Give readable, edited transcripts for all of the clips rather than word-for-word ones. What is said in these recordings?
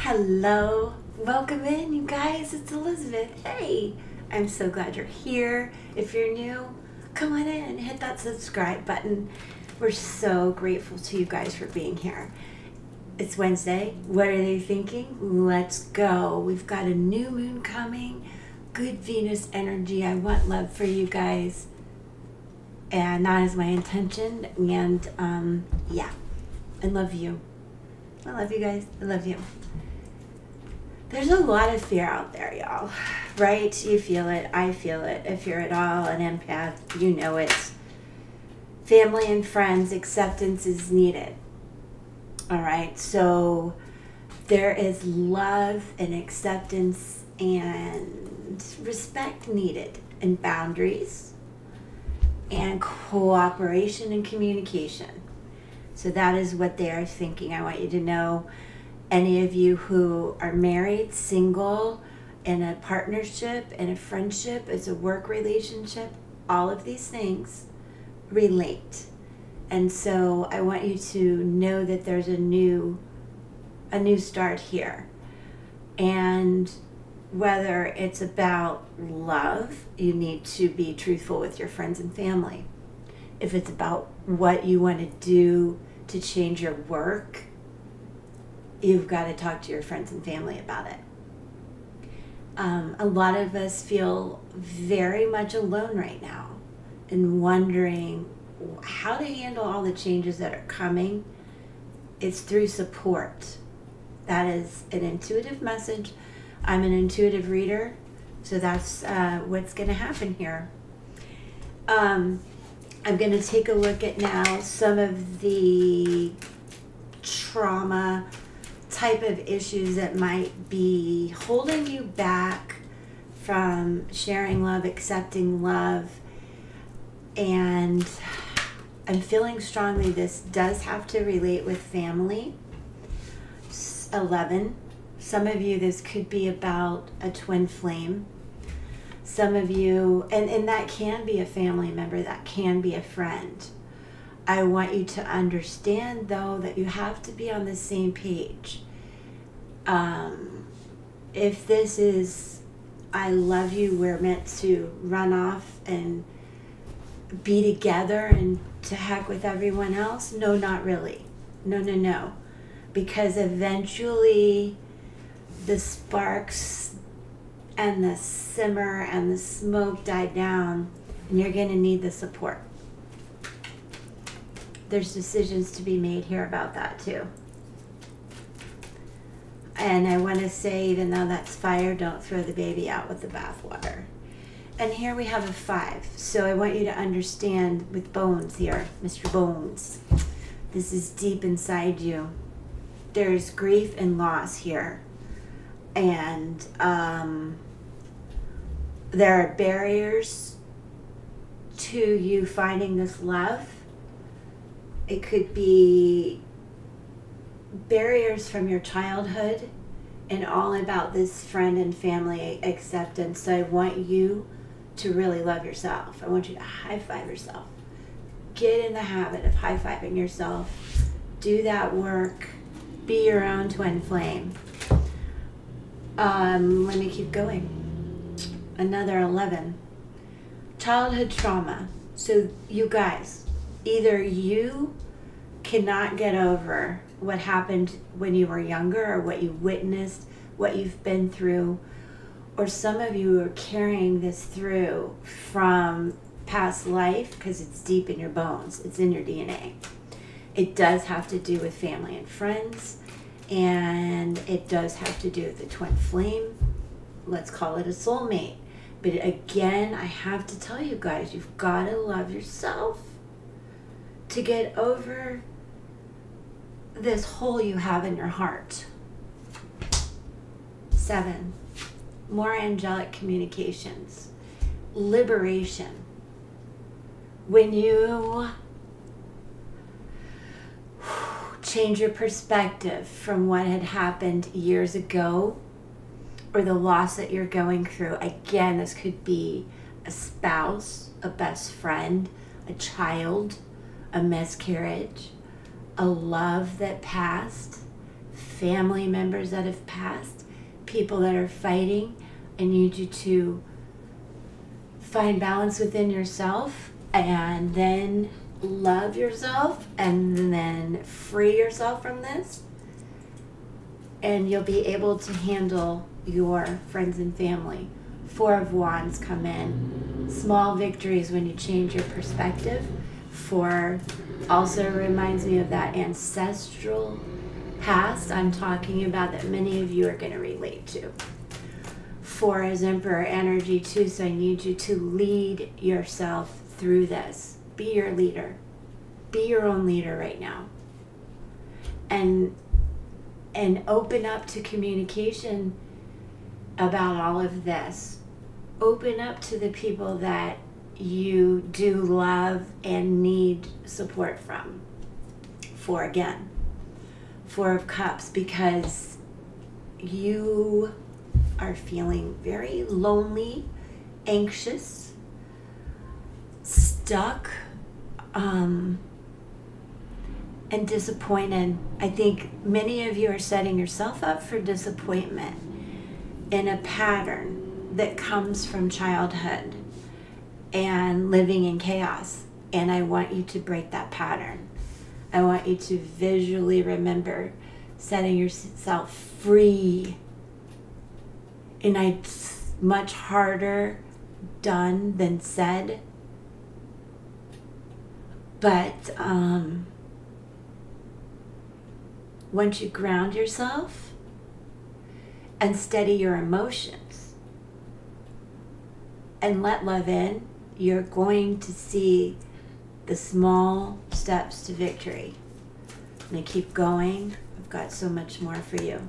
Hello, welcome in, you guys. It's Elizabeth. Hey, I'm so glad you're here. If you're new, come on in, hit that subscribe button. We're so grateful to you guys for being here. It's Wednesday. What are they thinking? Let's go. We've got a new moon coming. Good Venus energy. I want love for you guys. And that is my intention. And yeah, I love you. I love you guys. I love you. There's a lot of fear out there, y'all, right? You feel it. I feel it. If you're at all an empath, you know it. Family and friends, acceptance is needed. All right. So there is love and acceptance and respect needed, and boundaries and cooperation and communication. So that is what they are thinking. I want you to know, any of you who are married, single, in a partnership, in a friendship, as a work relationship, all of these things relate. And so I want you to know that there's a new start here. And whether it's about love, you need to be truthful with your friends and family. If it's about what you want to do to change your work, you've got to talk to your friends and family about it. A lot of us feel very much alone right now and wondering how to handle all the changes that are coming. It's through support. That is an intuitive message. I'm an intuitive reader, so that's what's going to happen here. I'm going to take a look at now some of the trauma type of issues that might be holding you back from sharing love, accepting love. And I'm feeling strongly this does have to relate with family. 11. Some of you, this could be about a twin flame. Some of you, and that can be a family member, that can be a friend. I want you to understand, though, that you have to be on the same page. If this is, I love you, we're meant to run off and be together and to heck with everyone else, no, not really. No. Because eventually the sparks and the simmer and the smoke die down, and you're going to need the support. There's decisions to be made here about that too. And I want to say, even though that's fire, don't throw the baby out with the bathwater. And here we have a 5. So I want you to understand with Bones here, Mr. Bones, this is deep inside you. There's grief and loss here. And there are barriers to you finding this love. It could be barriers from your childhood and all about this friend and family acceptance. So I want you to really love yourself. I want you to high-five yourself. Get in the habit of high-fiving yourself. Do that work. Be your own twin flame. Let me keep going. Another 11. Childhood trauma. So you guys, either you cannot get over what happened when you were younger, or what you witnessed, what you've been through, or some of you are carrying this through from past life because it's deep in your bones. It's in your DNA. It does have to do with family and friends, and it does have to do with the twin flame. Let's call it a soulmate. But again, I have to tell you guys, you've got to love yourself to get over this hole you have in your heart. 7. More angelic communications. Liberation. When you change your perspective from what had happened years ago, or the loss that you're going through. Again, this could be a spouse, a best friend, a child, a miscarriage, a love that passed, family members that have passed, people that are fighting. I need you to find balance within yourself and then love yourself and then free yourself from this. And you'll be able to handle your friends and family. Four of Wands come in. Small victories when you change your perspective. Four also reminds me of that ancestral past I'm talking about that many of you are going to relate to. Four is Emperor energy too, so I need you to lead yourself through this. Be your leader. Be your own leader right now. And open up to communication about all of this. Open up to the people that you do love and need support from. Four again. Four of Cups, because you are feeling very lonely, anxious, stuck, and disappointed. I think many of you are setting yourself up for disappointment in a pattern that comes from childhood and living in chaos. And I want you to break that pattern. I want you to visually remember setting yourself free. And it's much harder done than said. But once you ground yourself and steady your emotions and let love in, you're going to see the small steps to victory. I'm going to keep going. I've got so much more for you.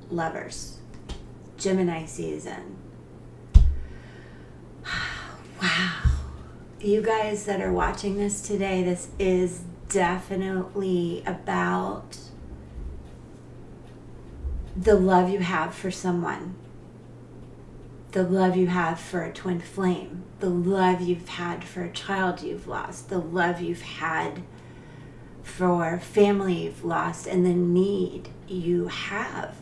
Lovers. Gemini season. Wow. You guys that are watching this today, this is definitely about the love you have for someone, the love you have for a twin flame, the love you've had for a child you've lost, the love you've had for family you've lost, and the need you have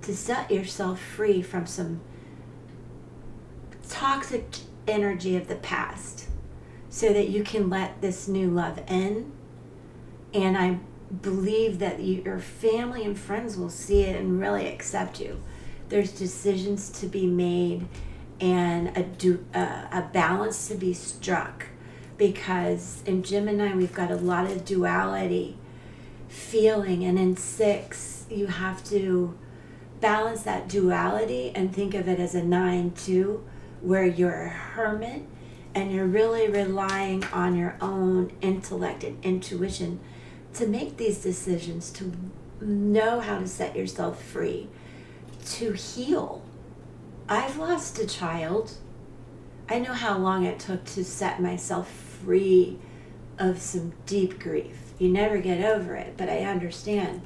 to set yourself free from some toxic energy of the past so that you can let this new love in. And I believe that your family and friends will see it and really accept you. There's decisions to be made and a balance to be struck, because in Gemini we've got a lot of duality feeling, and in 6 you have to balance that duality and think of it as a 9 too, where you're a hermit and you're really relying on your own intellect and intuition to make these decisions, to know how to set yourself free, to heal. I've lost a child. I know how long it took to set myself free of some deep grief. You never get over it, but I understand.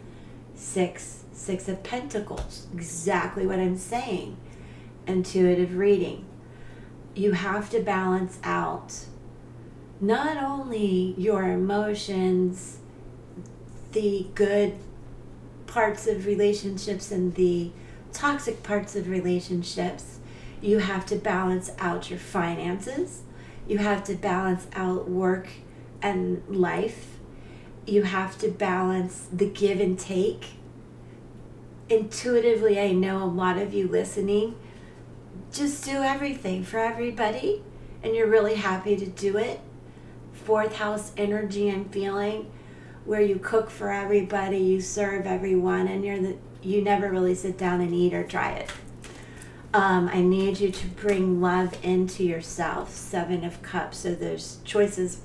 Six of Pentacles, exactly what I'm saying. Intuitive reading. You have to balance out not only your emotions, the good parts of relationships and the toxic parts of relationships. You have to balance out your finances. You have to balance out work and life. You have to balance the give and take. Intuitively, I know a lot of you listening just do everything for everybody, and you're really happy to do it. 4th house energy and feeling, where you cook for everybody, you serve everyone, and you never really sit down and eat or try it. I need you to bring love into yourself. 7 of Cups. So there's choices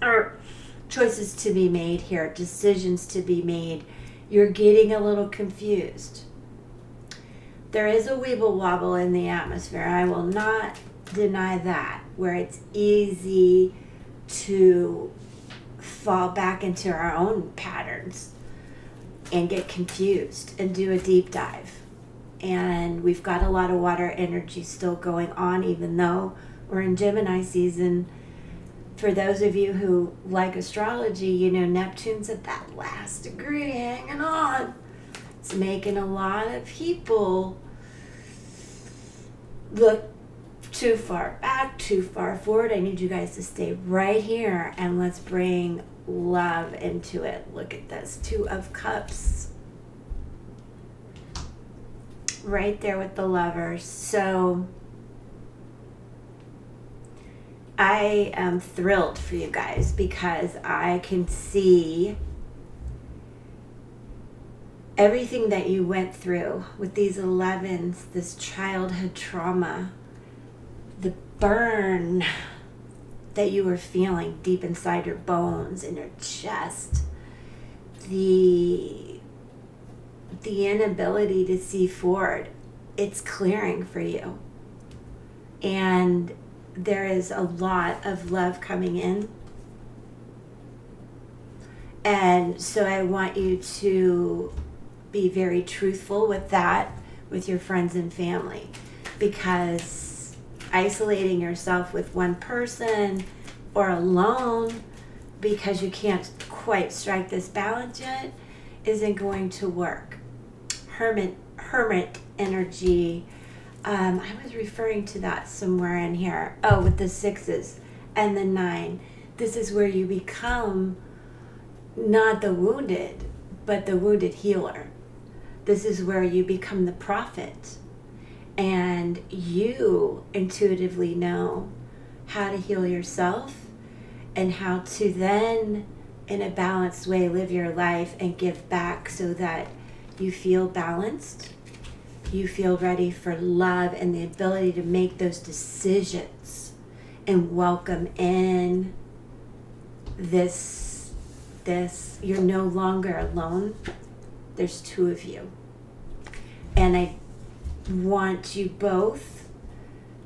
to be made here, decisions to be made. You're getting a little confused. There is a weeble wobble in the atmosphere. I will not deny that, where it's easy to fall back into our own patterns and get confused and do a deep dive. And we've got a lot of water energy still going on, even though we're in Gemini season. For those of you who like astrology, you know Neptune's at that last degree hanging on. It's making a lot of people look too far back, too far forward. I need you guys to stay right here and let's bring love into it. Look at this, 2 of Cups. Right there with the Lovers. So I am thrilled for you guys because I can see everything that you went through with these 11s, this childhood trauma, the burn that you were feeling deep inside your bones, in your chest, the inability to see forward. It's clearing for you. And there is a lot of love coming in. And so I want you to be very truthful with that, with your friends and family, because isolating yourself with one person or alone because you can't quite strike this balance yet isn't going to work. Hermit energy. I was referring to that somewhere in here. Oh, with the 6s and the 9. This is where you become not the wounded, but the wounded healer. This is where you become the prophet. And you intuitively know how to heal yourself and how to then, in a balanced way, live your life and give back so that you feel balanced. You feel ready for love and the ability to make those decisions and welcome in this. You're no longer alone. There's 2 of you. And I want you both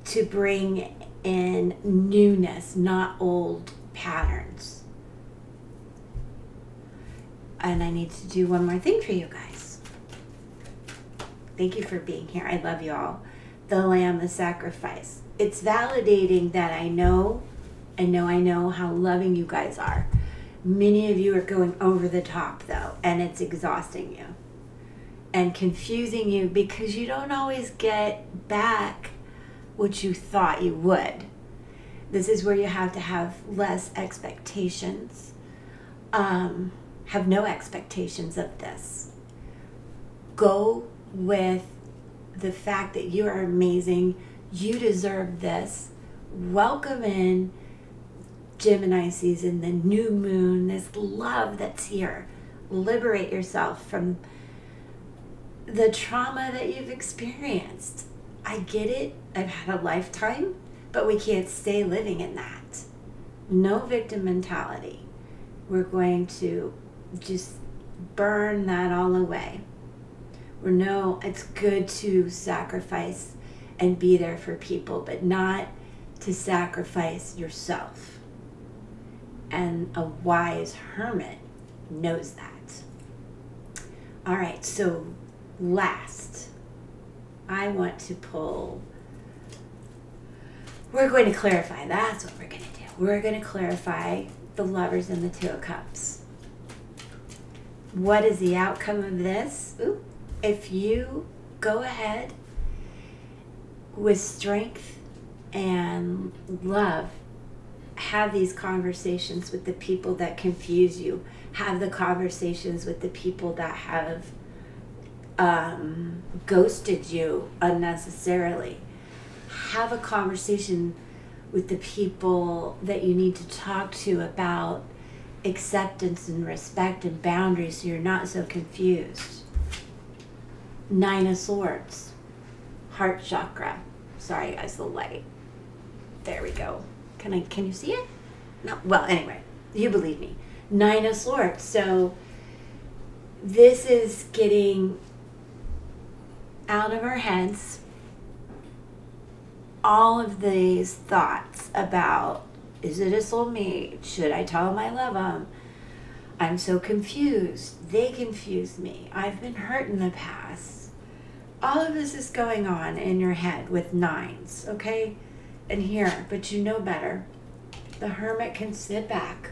to bring in newness, not old patterns. And I need to do one more thing for you guys. Thank you for being here. I love you all. The Lamb, the sacrifice. It's validating that I know how loving you guys are. Many of you are going over the top though, and it's exhausting you and confusing you because you don't always get back what you thought you would. This is where you have to have less expectations. Have no expectations of this. Go with the fact that you are amazing. You deserve this. Welcome in Gemini season, the new moon, this love that's here. Liberate yourself from the trauma that you've experienced. I get it. I've had a lifetime, but we can't stay living in that. No victim mentality. We're going to just burn that all away. It's good to sacrifice and be there for people, but not to sacrifice yourself. And a wise hermit knows that. All right, so last, I want to pull, we're going to clarify. That's what we're going to do. We're going to clarify the Lovers and the 2 of Cups. What is the outcome of this? Ooh. If you go ahead with strength and love, have these conversations with the people that confuse you, have the conversations with the people that have ghosted you unnecessarily, have a conversation with the people that you need to talk to about acceptance and respect and boundaries so you're not so confused. 9 of Swords, heart chakra. Sorry guys, the light. There we go. Can you see it? No. Well, anyway, you believe me. 9 of Swords. So this is getting out of our heads all of these thoughts about, is it a soulmate? Should I tell him I love him? I'm so confused. They confuse me. I've been hurt in the past. All of this is going on in your head with 9s, okay? And here, but you know better. The Hermit can sit back,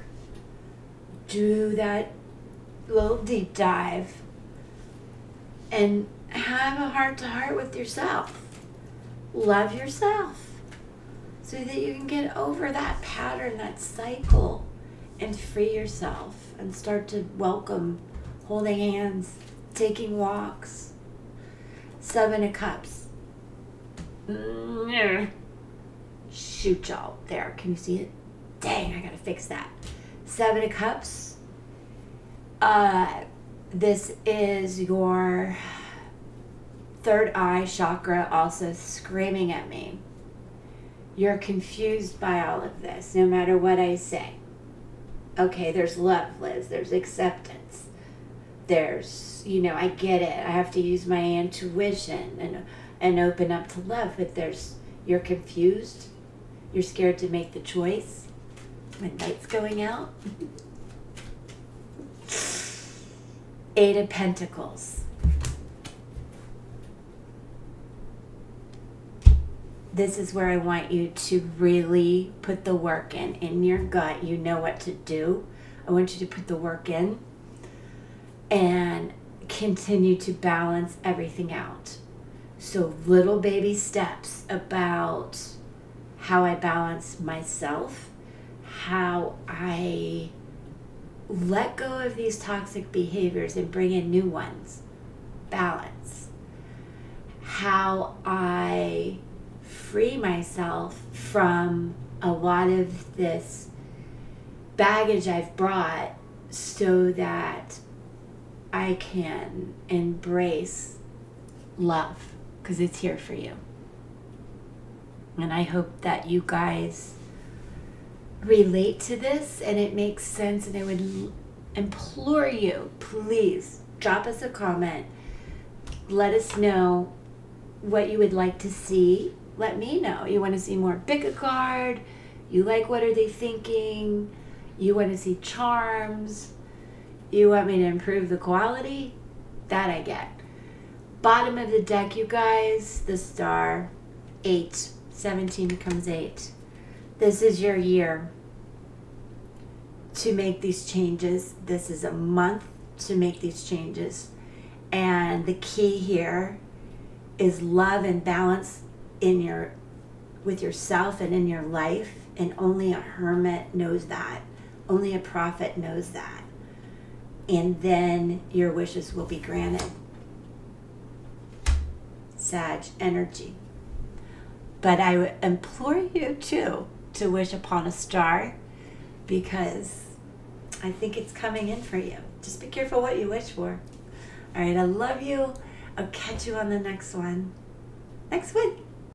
do that little deep dive, and have a heart-to-heart with yourself. Love yourself so that you can get over that pattern, that cycle, and free yourself and start to welcome holding hands, taking walks. 7 of Cups. Shoot, y'all. There. Can you see it? Dang, I gotta fix that. 7 of Cups. This is your third eye chakra also screaming at me. You're confused by all of this, no matter what I say. Okay, there's love, Liz. There's acceptance. There's, I get it. I have to use my intuition and open up to love. But you're confused. You're scared to make the choice. My light's going out. 8 of Pentacles. This is where I want you to really put the work in your gut. You know what to do. I want you to put the work in and continue to balance everything out. So little baby steps about how I balance myself, how I let go of these toxic behaviors and bring in new ones. Balance. How I free myself from a lot of this baggage I've brought so that I can embrace love, because it's here for you. And I hope that you guys relate to this and it makes sense, and I would implore you, please drop us a comment. Let us know what you would like to see. Let me know. You want to see more? Pick a card. You like what are they thinking? You want to see charms? You want me to improve the quality? That I get. Bottom of the deck, you guys, the star. 8. 17 becomes 8. This is your year to make these changes. This is a month to make these changes. And the key here is love and balance with yourself and in your life. And only a hermit knows that. Only a prophet knows that. And then your wishes will be granted. Sag energy. But I would implore you too to wish upon a star, because I think it's coming in for you. Just be careful what you wish for. All right, I love you. I'll catch you on the next one. Next week.